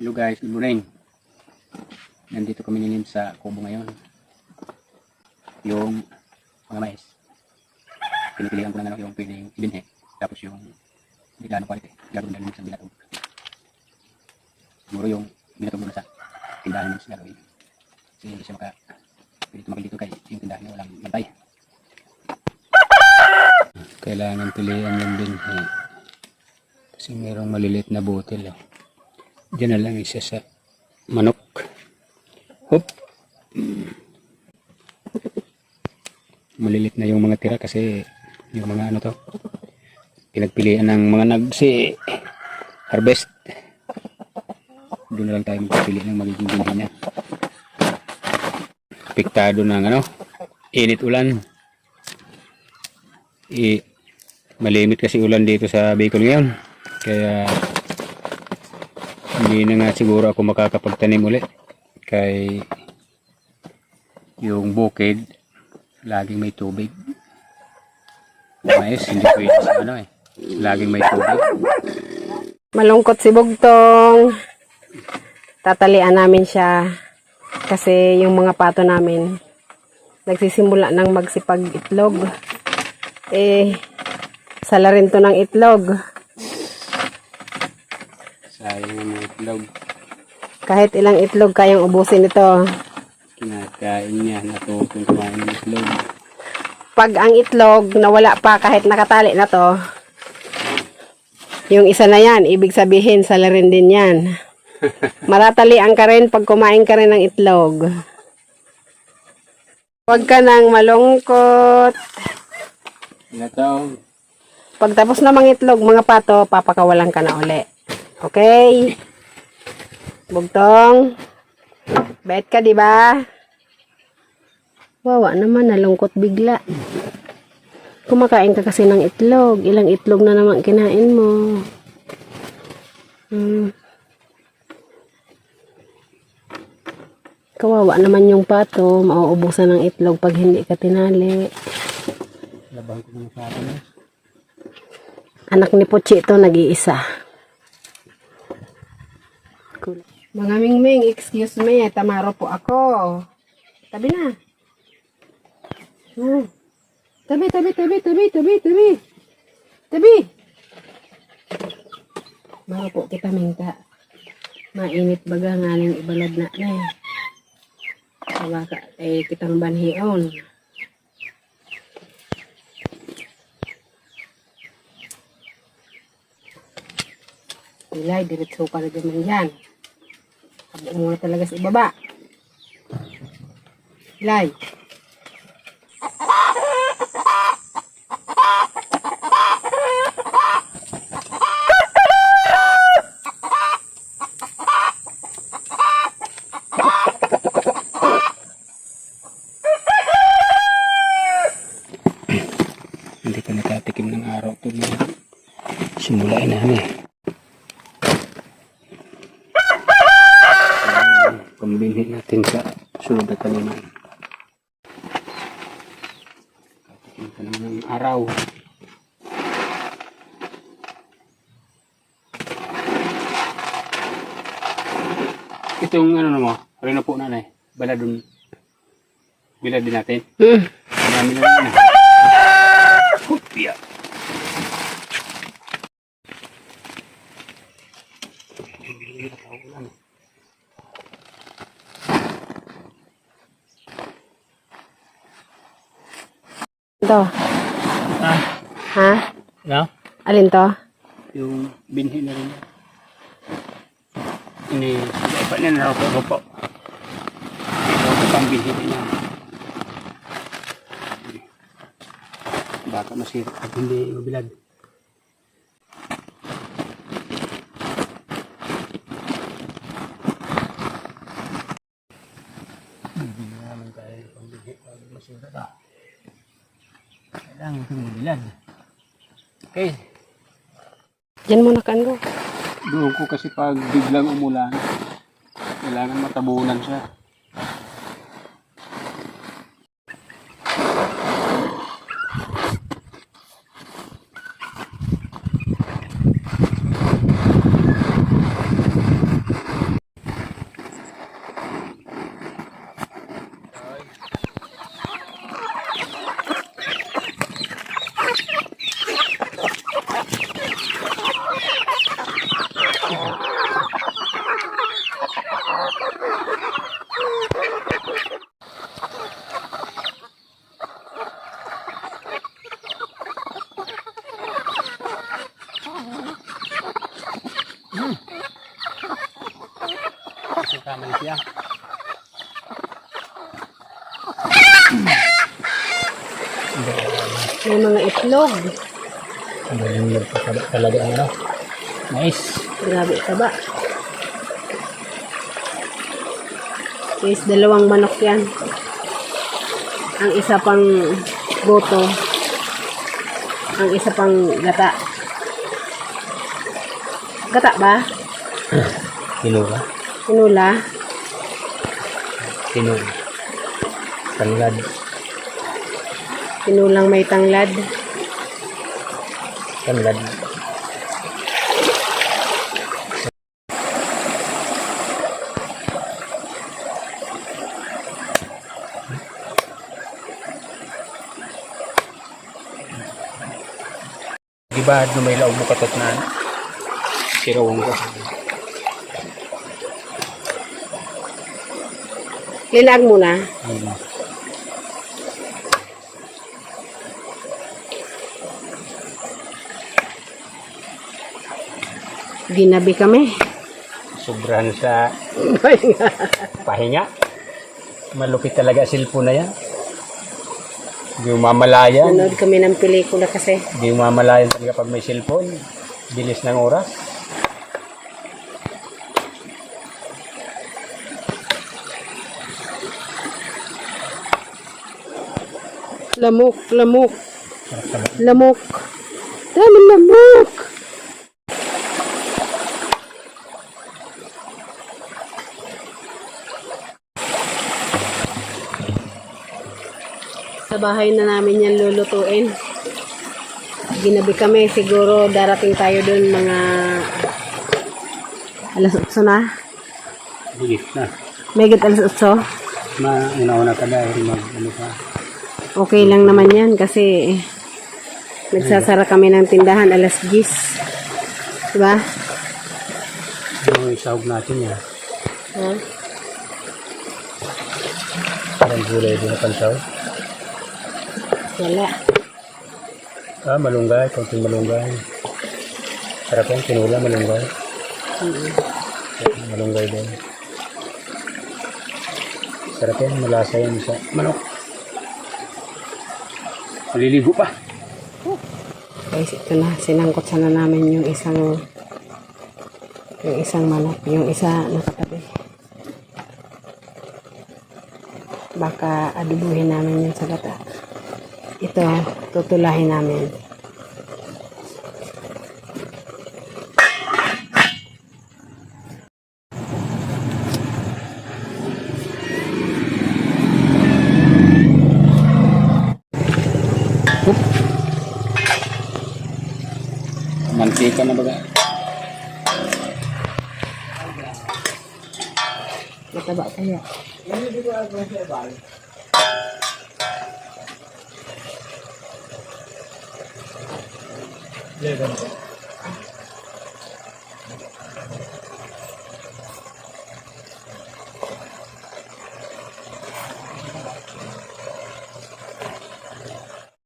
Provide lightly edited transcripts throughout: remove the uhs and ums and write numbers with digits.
Hello guys, good morning. Nandito kami nilim sa kubo ngayon. Yung mga mais. Pinipilihan ko na yung pwedeng ibinhe. Tapos yung hindi gaano quality. Gagawin na sa binatog. Siguro yung binatog muna sa tindahan nyo sa gagawin. Kasi hindi siya pwede tumakil dito kay yung tindahan nyo walang bantay. Kailangan pilihan yung binhe. Kasi mayroong maliliit na butil. Diyan na lang isa sa manok. Hop. Malilit na yung mga tira kasi yung mga ano to. Pinagpilian ng mga nagsi harvest. Doon na lang tayo magpili ng magiging binhi niya. Apektado ng ano, init ulan. Malimit kasi ulan dito sa Bicol ngayon. Kaya hindi na nga siguro ako makakapagtanim ulit kay yung bukid laging may tubig. Mais hindi pwede sa ano laging may tubig. Malungkot si Bugtong. Tatalian namin siya kasi yung mga pato namin nagsisimula ng magsipag itlog. Sala rin to ng itlog. Sayang ang itlog. Kahit ilang itlog kayang ubusin ito. Kinakain niya, natutong kumain ng itlog. Pag ang itlog nawala pa kahit nakatali na to, yung isa na yan, ibig sabihin sala rin din yan. Maratalian ka rin pag kumain ka rin ng itlog. Huwag ka nang malungkot. Inataw. Pag tapos na mga itlog, mga pato, papakawalan ka na uli. Okay? Bugtong. Bet ka, di ba? Wawa naman, nalungkot bigla. Kumakain ka kasi ng itlog. Ilang itlog na naman kinain mo. Kawawa naman yung pato. Mauubusan ng itlog pag hindi ka tinali. Labang ko ng pato na. Anak ni Pochi ito, nag-iisa. Mga Mingming, excuse me, tamaro po ako. Tabi na. Tabi. Maro po kita mingka. Mainit baga nga ng ibalad na na. Sabaka, kitang banhion. Ilay, diretso ka na naman yan. Habang muna talaga sa ibaba. Ilay. Hindi pa nakatikim ng araw ito na simulain namin. Pambinhi natin sa sunod na taniman. Katikim ka naman ng araw. Itong ano mo, rin na po nanay. Bilad din natin. Marami na naman. Hupya. Ito. Ha? No? Alin to? Yung binhi na rin. Ini, dapat na narapot-rapot. Ito pang binhi niya. Baka masira at hindi mabilad. Hindi naman tayo pang binhi pag masira ka. Kailangan ito mabilad. Okay. Diyan muna kan go. Doon ko kasi pag biglang umulan, kailangan matabunan siya. Tama na siya. May mga itlog. Ang galing yun talaga ang ano. Nice. Grabe ka ba? Guys, 2 manok yan. Ang isa pang goto. Ang isa pang gata. Gata ba? Tinula. Tinula. Tinula. Tanglad. Tinulang may tanglad. Tanglad. Diba no may laog mo katot na sirawang ko. Lilag muna. Ginabi kami. Sobrahan sa pahinga. Malupit talaga cellphone na yan. Hindi mo mamalayan. Nanood kami ng pelikula kasi. Hindi mo mamalayan talaga pag may cellphone. Bilis ng oras. Lamok, lamok, Sarap talaga. lamok. Daming lamok. Sa bahay na namin yan lulutuin. Ginabi kami, siguro darating tayo dun mga alas 8 na. Higit na. Megit alas 8. Una-una ka dahil ano ka. Okay lang naman yan kasi nagsasara kami ng tindahan alas 10. Diba? Ano yung sahog natin yan? Ha? Parang gulay din na pansahog. Wala. Malunggay. Konting malunggay. Sarap yan. Tinula, malunggay. Malunggay din. Sarap yan. Malasa yan sa manok. Maliligo pa. Guys, ito na. Sinangkot sana namin yung isang manok. Yung isa nakatabi. Baka adubuhin namin yun sa gata. Ito, tutulahin namin. Mantika na baga. Mataba kaya.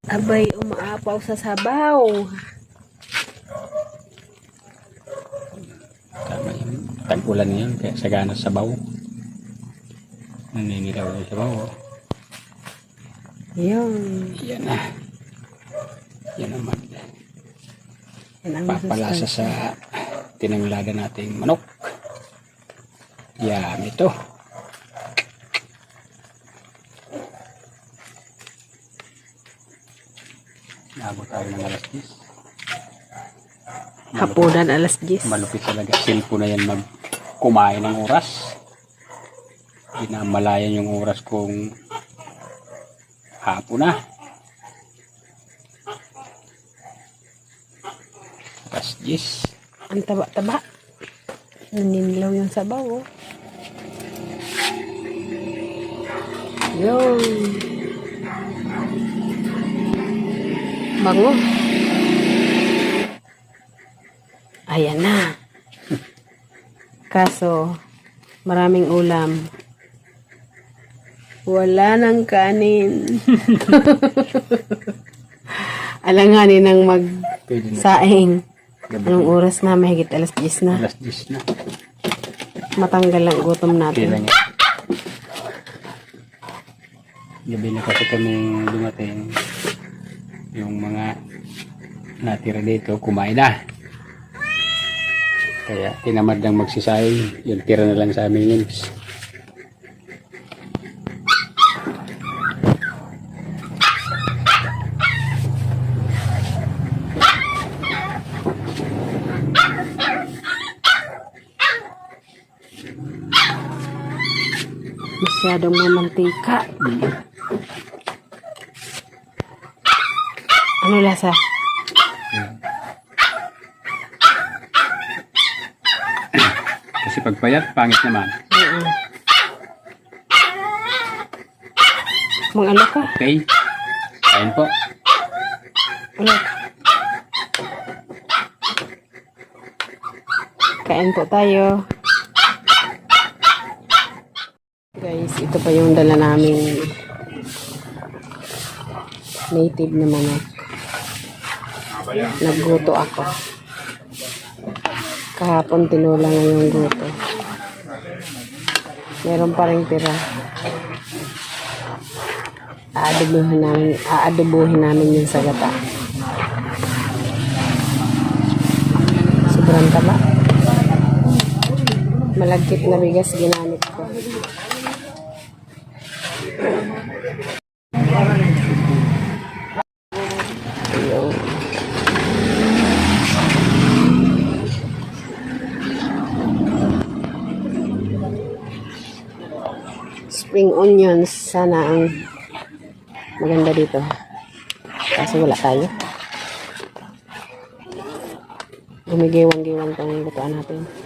Abay, umaapaw sa sabaw. Tama yun. Tag-ulan yan. Kaya sagana sa sabaw. Naninilaw yung sabaw. Oh. Yun. Yan na. Yan naman. Yan ang Papalasa sa tinanglada nating manok. Yan ito. Naabot tayo ng alas 10. hapunan alas 10. Malupit talaga. Silpo na yan kumain ng oras. Ginamalayan yung oras kung hapon na. Alas 10. Ang taba-taba. Naninilaw yung sabaw, oh. Yun. Bango. Ayan na. Kaso, maraming ulam. Wala nang kanin. Alanganin ng Pwede na. magsaing. Gabi. Anong oras na? Mahigit alas 10 na. Alas 10 na. matanggal ang gutom Okay natin. lang yan. Gabi na kasi kami dumating. Yung mga natira dito, kumain na. Kaya tinamad lang magsisayang. Yung tira na lang sa aming nibs. Masyadong mamantika. Ano lasa? Kasi pagpayat, pangit naman. Oo. Mga ano ka? Okay? Kain po. Ulit. Kain po tayo. Guys, ito pa yung dala naming native na manok. Nagluto ako. Kahapon tinulang ngayong luto. Meron pa rin tira. Aadobuhin namin yung sa gata. Sobrang taba. Malagkit na bigas ginamit ko. Ayun. Spring onions, sana ang maganda dito. Kasi wala tayo. Gumigiwang-giwang tong lutuan natin.